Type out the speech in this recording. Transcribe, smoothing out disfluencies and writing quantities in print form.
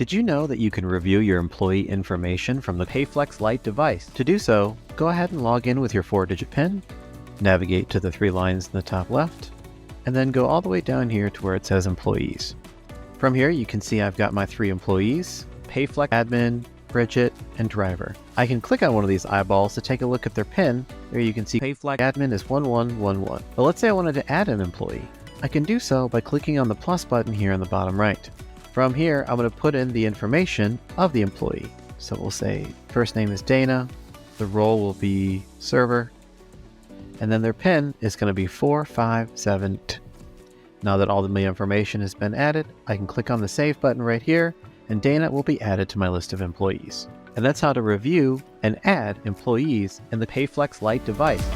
Did you know that you can review your employee information from the Payflex Lite device? To do so, go ahead and log in with your 4-digit PIN, navigate to the 3 lines in the top left, and then go all the way down here to where it says Employees. From here, you can see I've got my 3 employees, Payflex Admin, Bridget, and Driver. I can click on one of these eyeballs to take a look at their PIN. There you can see Payflex Admin is 1111. But let's say I wanted to add an employee. I can do so by clicking on the plus button here on the bottom right. From here, I'm going to put in the information of the employee. So we'll say first name is Dana, the role will be server, and then their PIN is going to be 457. Now that all of my information has been added, I can click on the save button right here, and Dana will be added to my list of employees. And that's how to review and add employees in the Payflex Lite device.